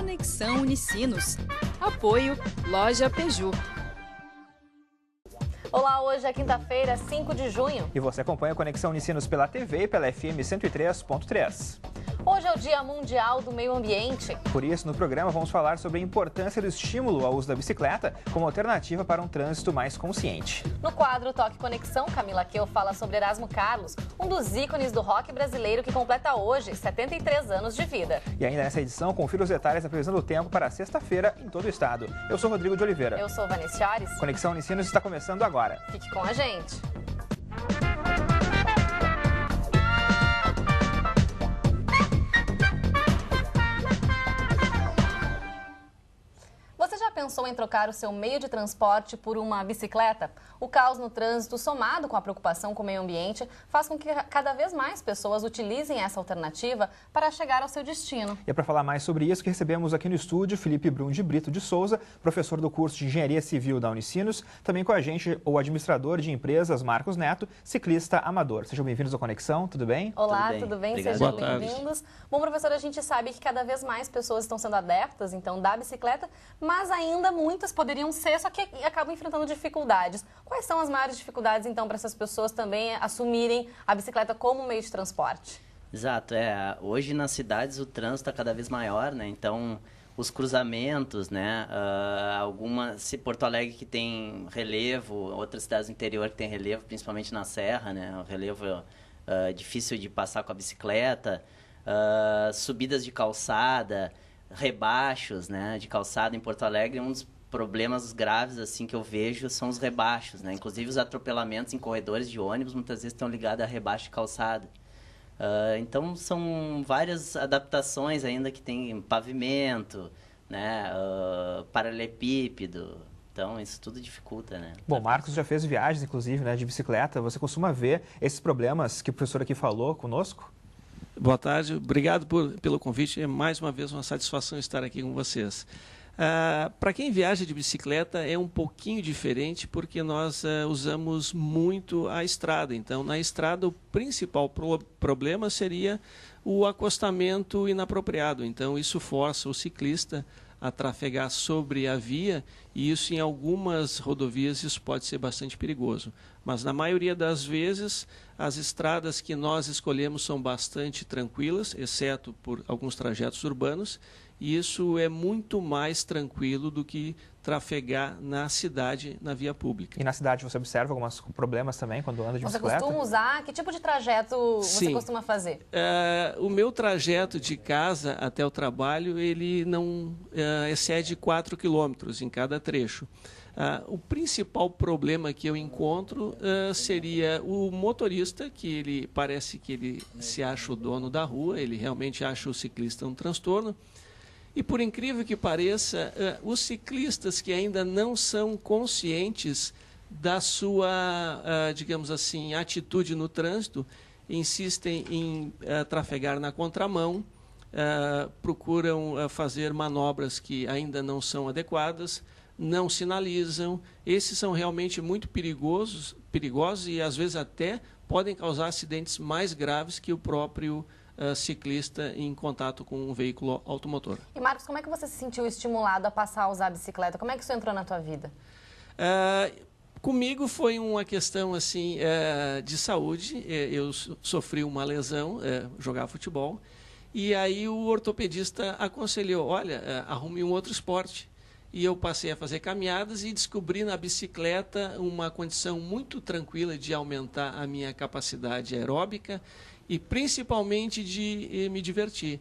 Conexão Unicinos. Apoio Loja Peju. Olá, hoje é quinta-feira, 5 de junho. E você acompanha a Conexão Unicinos pela TV e pela FM 103.3. Hoje é o Dia Mundial do Meio Ambiente. Por isso, no programa vamos falar sobre a importância do estímulo ao uso da bicicleta como alternativa para um trânsito mais consciente. No quadro Toque Conexão, Camila Queu fala sobre Erasmo Carlos, um dos ícones do rock brasileiro que completa hoje 73 anos de vida. E ainda nessa edição, confira os detalhes da previsão do tempo para sexta-feira em todo o estado. Eu sou Rodrigo de Oliveira. Eu sou Vanessa Ares. Conexão Unicinos está começando agora. Fique com a gente. Você já pensou em trocar o seu meio de transporte por uma bicicleta? O caos no trânsito, somado com a preocupação com o meio ambiente, faz com que cada vez mais pessoas utilizem essa alternativa para chegar ao seu destino. E é para falar mais sobre isso que recebemos aqui no estúdio Felipe Brum de Brito de Souza, professor do curso de Engenharia Civil da Unicinos, também com a gente o administrador de empresas Marcos Neto, ciclista amador. Sejam bem-vindos ao Conexão, tudo bem? Olá, tudo bem? Obrigado. Sejam bem-vindos. Bom, professor, a gente sabe que cada vez mais pessoas estão sendo adeptas, então, da bicicleta, mas ainda muitas poderiam ser, só que acabam enfrentando dificuldades. Quais são as maiores dificuldades, então, para essas pessoas também assumirem a bicicleta como meio de transporte? Exato, hoje nas cidades o trânsito está cada vez maior, né? Então, os cruzamentos, né? Se Porto Alegre que tem relevo, outras cidades do interior que tem relevo, principalmente na Serra, né? O relevo difícil de passar com a bicicleta, subidas de calçada, rebaixos, né, de calçada em Porto Alegre. Um dos problemas graves assim que eu vejo são os rebaixos, né? Inclusive os atropelamentos em corredores de ônibus muitas vezes estão ligados a rebaixo de calçada. Então são várias adaptações ainda que tem pavimento, né, paralelepípedo. Então isso tudo dificulta, né? Bom, Marcos já fez viagens, inclusive, né, de bicicleta. Você costuma ver esses problemas que o professor aqui falou conosco? Boa tarde, obrigado pelo convite. É mais uma vez uma satisfação estar aqui com vocês. Para quem viaja de bicicleta é um pouquinho diferente porque nós usamos muito a estrada. Então, na estrada, o principal problema seria o acostamento inapropriado. Então, isso força o ciclista a trafegar sobre a via e isso em algumas rodovias isso pode ser bastante perigoso. Mas na maioria das vezes as estradas que nós escolhemos são bastante tranquilas, exceto por alguns trajetos urbanos, e isso é muito mais tranquilo do que trafegar na cidade, na via pública. E na cidade você observa alguns problemas também quando anda de bicicleta? Você costuma usar? Que tipo de trajeto você costuma fazer? O meu trajeto de casa até o trabalho, ele não excede 4 quilômetros em cada trecho. O principal problema que eu encontro seria o motorista, que ele parece que ele se acha o dono da rua, ele realmente acha o ciclista um transtorno. E por incrível que pareça, os ciclistas que ainda não são conscientes da sua, digamos assim, atitude no trânsito, insistem em trafegar na contramão, procuram fazer manobras que ainda não são adequadas, não sinalizam. Esses são realmente muito perigosos e às vezes até podem causar acidentes mais graves que o próprio ciclista em contato com um veículo automotor. E Marcos, como é que você se sentiu estimulado a passar a usar a bicicleta? Como é que isso entrou na tua vida? Comigo foi uma questão assim de saúde. Eu sofri uma lesão, jogava futebol, e aí o ortopedista aconselhou, olha, arrume um outro esporte. E eu passei a fazer caminhadas e descobri na bicicleta uma condição muito tranquila de aumentar a minha capacidade aeróbica e principalmente de me divertir.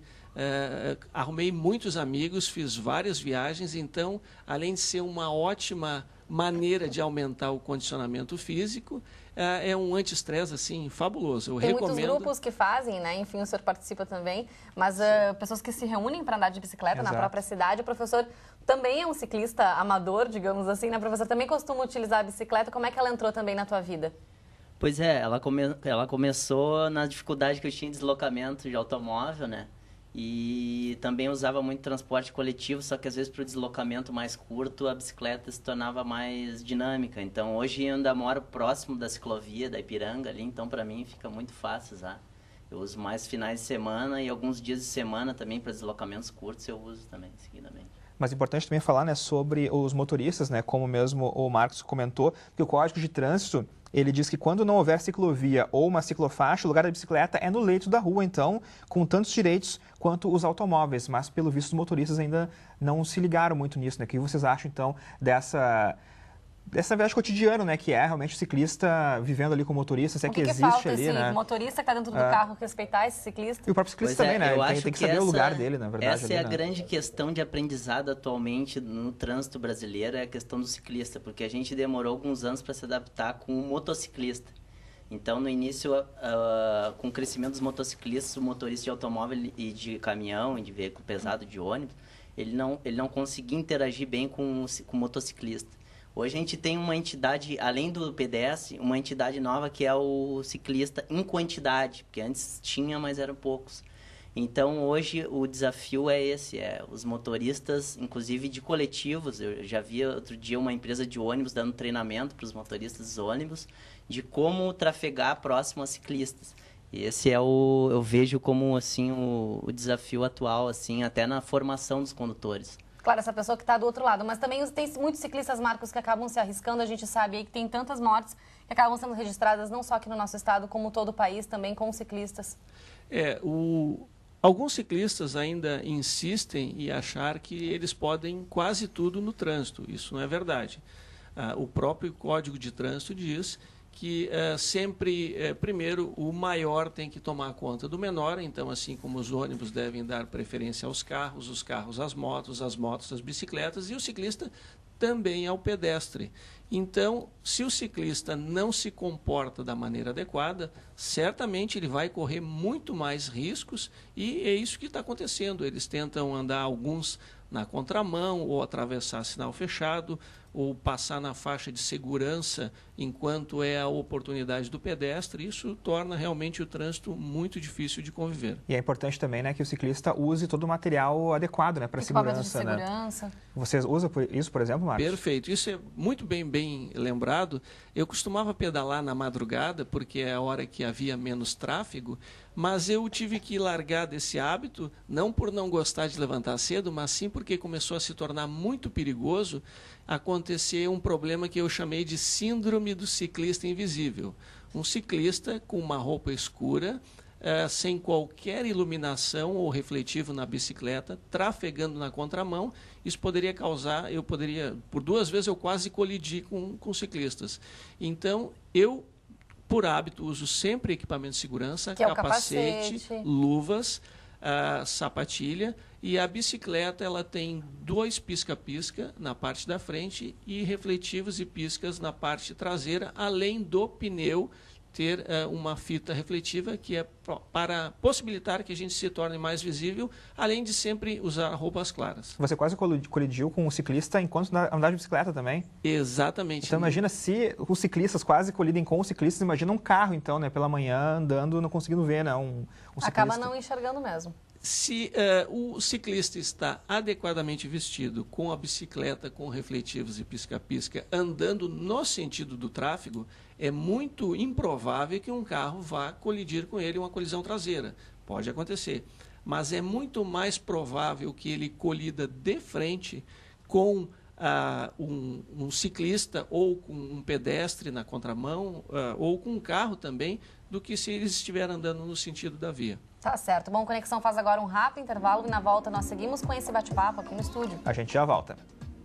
Arrumei muitos amigos, fiz várias viagens, então, além de ser uma ótima maneira de aumentar o condicionamento físico, é um anti-estresse assim, fabuloso. Tem muitos grupos que fazem, né? Enfim, o senhor participa também, mas pessoas que se reúnem para andar de bicicleta na própria cidade. O professor também é um ciclista amador, digamos assim, né? O professor também costuma utilizar a bicicleta. Como é que ela entrou também na tua vida? Pois ela começou na dificuldade que eu tinha de deslocamento de automóvel, né? E também usava muito transporte coletivo, só que às vezes para o deslocamento mais curto a bicicleta se tornava mais dinâmica. Então hoje eu ainda moro próximo da ciclovia da Ipiranga ali, então para mim fica muito fácil usar. Eu uso mais finais de semana e alguns dias de semana também para deslocamentos curtos eu uso também, seguidamente. Mas é importante também falar, né, sobre os motoristas, né, como mesmo o Marcos comentou, que o Código de Trânsito, ele diz que quando não houver ciclovia ou uma ciclofaixa, o lugar da bicicleta é no leito da rua, então, com tantos direitos quanto os automóveis. Mas, pelo visto, os motoristas ainda não se ligaram muito nisso, né? O que vocês acham, então, dessa viagem cotidiana, né, que é realmente o ciclista vivendo ali com o motorista, se é que existe falta ali, esse né? motorista que está dentro do carro respeitar esse ciclista? E o próprio ciclista também, né? Ele tem que saber o lugar dele, na verdade. Essa ali, é a né? grande questão de aprendizado atualmente no trânsito brasileiro, é a questão do ciclista, porque a gente demorou alguns anos para se adaptar com o motociclista. Então, no início, com o crescimento dos motociclistas, o motorista de automóvel e de caminhão, e de veículo pesado, de ônibus, ele não conseguia interagir bem com o motociclista. Hoje a gente tem uma entidade, além do pedestre, uma entidade nova que é o ciclista em quantidade, porque antes tinha, mas eram poucos. Então, hoje o desafio é esse, os motoristas, inclusive de coletivos. Eu já vi outro dia uma empresa de ônibus dando treinamento para os motoristas dos ônibus de como trafegar próximo a ciclistas. E esse eu vejo como assim o desafio atual, assim, até na formação dos condutores. Claro, essa pessoa que está do outro lado, mas também tem muitos ciclistas, Marcos, que acabam se arriscando. A gente sabe aí que tem tantas mortes que acabam sendo registradas não só aqui no nosso estado, como todo o país, também com ciclistas. Alguns ciclistas ainda insistem em achar que eles podem quase tudo no trânsito. Isso não é verdade. O próprio Código de Trânsito diz que sempre, primeiro, o maior tem que tomar conta do menor. Então, assim como os ônibus devem dar preferência aos carros, os carros às motos, as motos às bicicletas, e o ciclista também ao pedestre. Então, se o ciclista não se comporta da maneira adequada, certamente ele vai correr muito mais riscos, e é isso que está acontecendo. Eles tentam andar, alguns na contramão, ou atravessar sinal fechado, ou passar na faixa de segurança enquanto é a oportunidade do pedestre. Isso torna realmente o trânsito muito difícil de conviver. E é importante também, né, que o ciclista use todo o material adequado, né, para segurança, né? Vocês usam isso, por exemplo, Marcos? Perfeito. Isso é muito bem lembrado. Eu costumava pedalar na madrugada, porque é a hora que havia menos tráfego, mas eu tive que largar desse hábito, não por não gostar de levantar cedo, mas sim porque começou a se tornar muito perigoso acontecer um problema que eu chamei de síndrome do ciclista invisível. Um ciclista com uma roupa escura, sem qualquer iluminação ou refletivo na bicicleta, trafegando na contramão. Isso poderia causar, por 2 vezes eu quase colidi com ciclistas. Então, eu, por hábito, uso sempre equipamento de segurança, que é capacete, luvas, sapatilha, e a bicicleta ela tem 2 pisca-pisca na parte da frente e refletivos e piscas na parte traseira, além do pneu ter uma fita refletiva que é para possibilitar que a gente se torne mais visível, além de sempre usar roupas claras. Você quase colidiu com o ciclista enquanto andava de bicicleta também? Exatamente. Então imagina se os ciclistas quase colidem com os ciclistas, imagina um carro então, né, pela manhã andando, não conseguindo ver, né, um ciclista. Acaba não enxergando mesmo. Se o ciclista está adequadamente vestido, com a bicicleta, com refletivos e pisca-pisca, andando no sentido do tráfego, é muito improvável que um carro vá colidir com ele, uma colisão traseira. Pode acontecer. Mas é muito mais provável que ele colida de frente com um ciclista ou com um pedestre na contramão, ou com um carro também, do que se eles estiverem andando no sentido da via. Tá certo. Bom, Conexão faz agora um rápido intervalo e na volta nós seguimos com esse bate-papo aqui no estúdio. A gente já volta.